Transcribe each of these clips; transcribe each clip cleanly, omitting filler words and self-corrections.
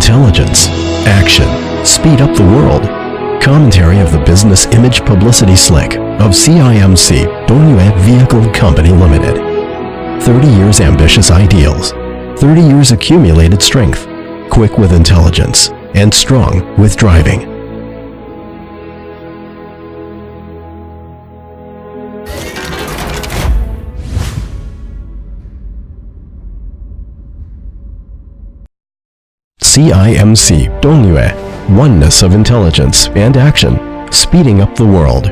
Intelligence, action, speed up the world. Commentary of the business image publicity slick of CIMC Dongyue Vehicle Company Limited. 30 years ambitious ideals, 30 years accumulated strength, quick with intelligence, and strong with driving. CIMC Dongyue, oneness of intelligence and action, speeding up the world.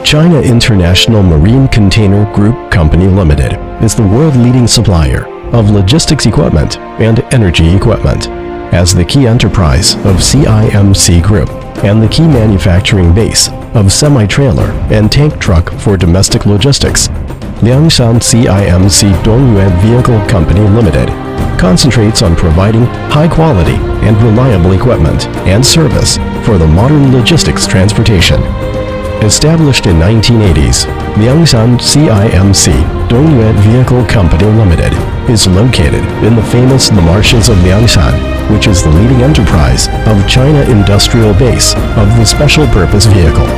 China International Marine Container Group Company Limited is the world-leading supplier of logistics equipment and energy equipment. As the key enterprise of CIMC Group and the key manufacturing base of semi-trailer and tank truck for domestic logistics, Liangshan CIMC Dongyue Vehicle Company Limited concentrates on providing high-quality and reliable equipment and service for the modern logistics transportation. Established in 1980s, Liangshan CIMC Dongyue Vehicle Company Limited is located in the famous The Marshes of Liangshan, which is the leading enterprise of China industrial base of the special purpose vehicle.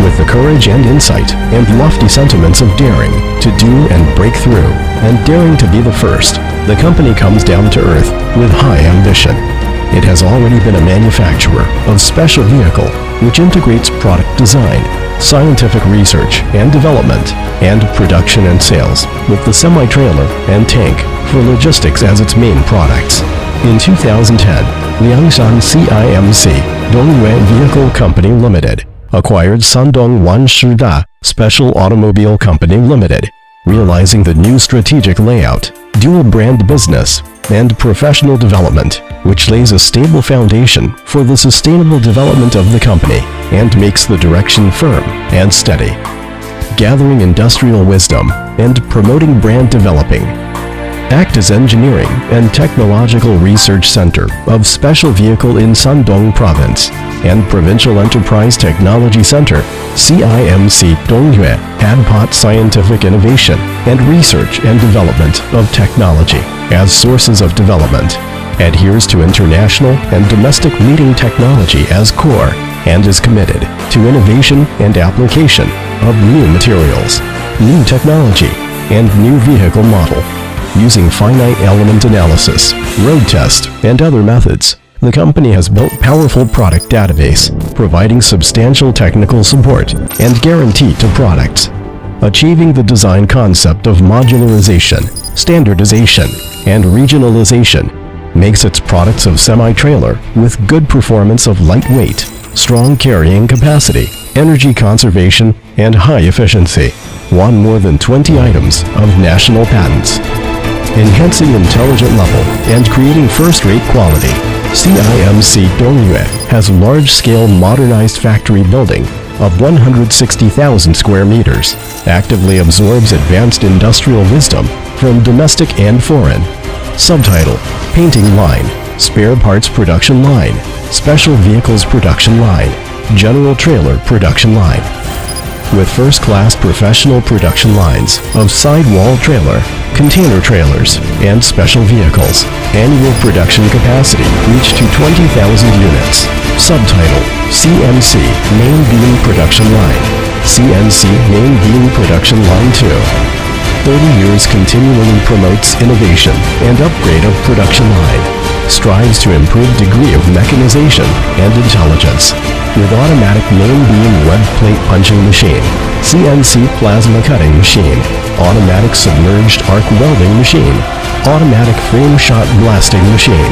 With the courage and insight and lofty sentiments of daring to do and break through and daring to be the first, the company comes down to earth with high ambition. It has already been a manufacturer of special vehicle which integrates product design, scientific research and development, and production and sales with the semi-trailer and tank for logistics as its main products. In 2010, Liangshan CIMC Dongyue Vehicle Company Limited acquired Shandong Wanshida Special Automobile Company Limited, realizing the new strategic layout, dual brand business, and professional development, which lays a stable foundation for the sustainable development of the company and makes the direction firm and steady. Gathering industrial wisdom and promoting brand developing. Act as engineering and technological research center of special vehicle in Shandong Province and Provincial Enterprise Technology Center, CIMC Dongyue Hanpot Scientific Innovation and Research and Development of Technology as sources of development, adheres to international and domestic leading technology as core, and is committed to innovation and application of new materials, new technology, and new vehicle model. Using finite element analysis, road test, and other methods, the company has built powerful product database, providing substantial technical support and guarantee to products. Achieving the design concept of modularization, standardization, and regionalization makes its products of semi-trailer with good performance of lightweight, strong carrying capacity, energy conservation, and high efficiency. Won more than 20 items of national patents. Enhancing intelligent level and creating first-rate quality, CIMC Dongyue has large-scale modernized factory building of 160,000 square meters, actively absorbs advanced industrial wisdom from domestic and foreign. Subtitle: Painting Line, Spare Parts Production Line, Special Vehicles Production Line, General Trailer Production Line. With first-class professional production lines of sidewall trailer, container trailers, and special vehicles, annual production capacity reached to 20,000 units. Subtitle: CNC Main Beam Production Line, CNC Main Beam Production Line 2. 30 years continually promotes innovation and upgrade of production line, strives to improve degree of mechanization and intelligence. With automatic main beam web plate punching machine, CNC plasma cutting machine, automatic submerged arc welding machine, automatic frame shot blasting machine,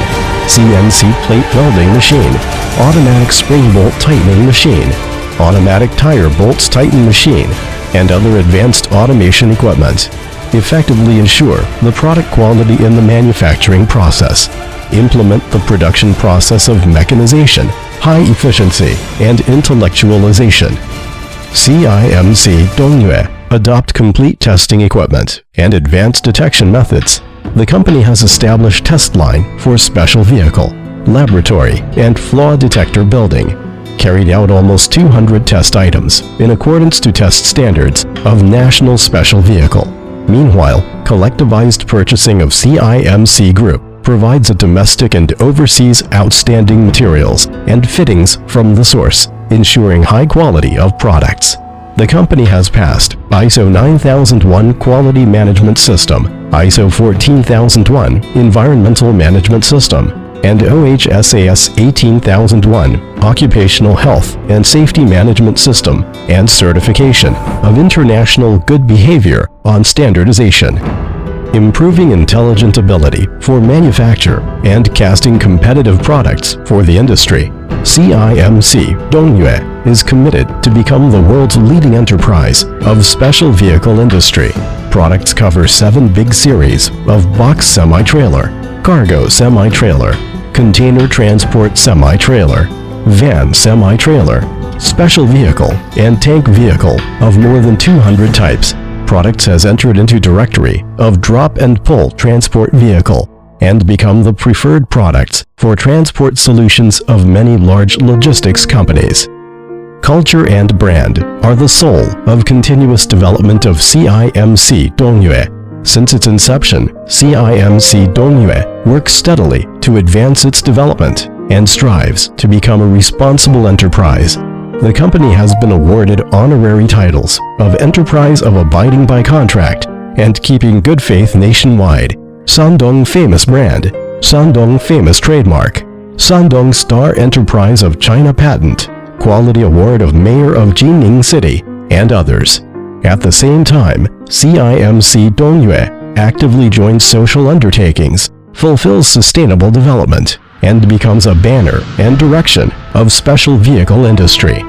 CNC plate welding machine, automatic spring bolt tightening machine, automatic tire bolts tighten machine, and other advanced automation equipment. Effectively ensure the product quality in the manufacturing process. Implement the production process of mechanization, high efficiency, and intellectualization. CIMC Dongyue adopt complete testing equipment and advanced detection methods. The company has established test line for special vehicle, laboratory, and flaw detector building. Carried out almost 200 test items in accordance to test standards of National Special Vehicle. Meanwhile, collectivized purchasing of CIMC Group provides a domestic and overseas outstanding materials and fittings from the source, ensuring high quality of products. The company has passed ISO 9001 Quality Management System, ISO 14001 Environmental Management System, and OHSAS 18001 Occupational Health and Safety Management System and certification of International Good Behavior on Standardization. Improving intelligent ability for manufacture and casting competitive products for the industry, CIMC Dongyue is committed to become the world's leading enterprise of special vehicle industry. Products cover 7 big series of box semi-trailer, cargo semi-trailer, container transport semi-trailer, van semi-trailer, special vehicle, and tank vehicle of more than 200 types. Products has entered into directory of drop and pull transport vehicle and become the preferred products for transport solutions of many large logistics companies. Culture and brand are the soul of continuous development of CIMC Dongyue. Since its inception, CIMC Dongyue works steadily to advance its development and strives to become a responsible enterprise. The company has been awarded honorary titles of Enterprise of Abiding by Contract and Keeping Good Faith nationwide, Shandong Famous Brand, Shandong Famous Trademark, Shandong Star Enterprise of China Patent, Quality Award of Mayor of Jining City, and others. At the same time, CIMC Dongyue actively joins social undertakings, fulfills sustainable development, and becomes a banner and direction of special vehicle industry.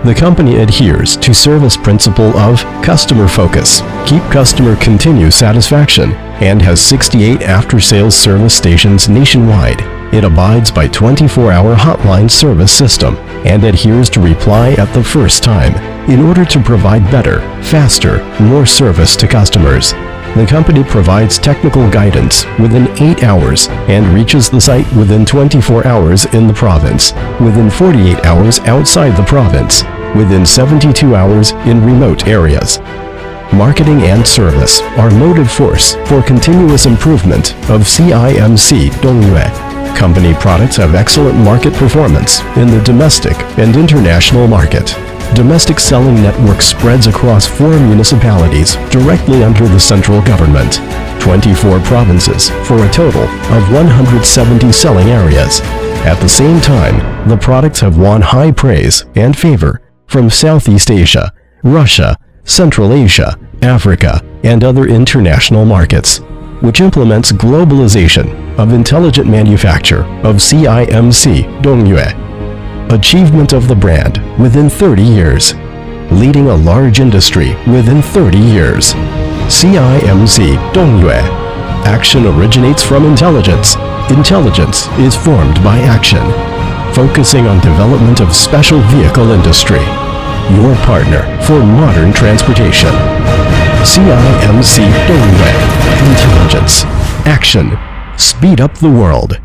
The company adheres to service principle of customer focus, keep customer continue satisfaction, and has 68 after-sales service stations nationwide. It abides by 24-hour hotline service system and adheres to reply at the first time in order to provide better, faster, more service to customers. The company provides technical guidance within 8 hours and reaches the site within 24 hours in the province, within 48 hours outside the province, within 72 hours in remote areas. Marketing and service are motive force for continuous improvement of CIMC Dongyue. Company products have excellent market performance in the domestic and international market. Domestic selling network spreads across 4 municipalities directly under the central government, 24 provinces for a total of 170 selling areas. At the same time, the products have won high praise and favor from Southeast Asia, Russia, Central Asia, Africa, and other international markets, which implements globalization of intelligent manufacture of CIMC Dongyue. Achievement of the brand within 30 years. Leading a large industry within 30 years. CIMC Dongyue. Action originates from intelligence. Intelligence is formed by action. Focusing on development of special vehicle industry. Your partner for modern transportation. CIMC Dongyue. Intelligence. Action. Speed up the world.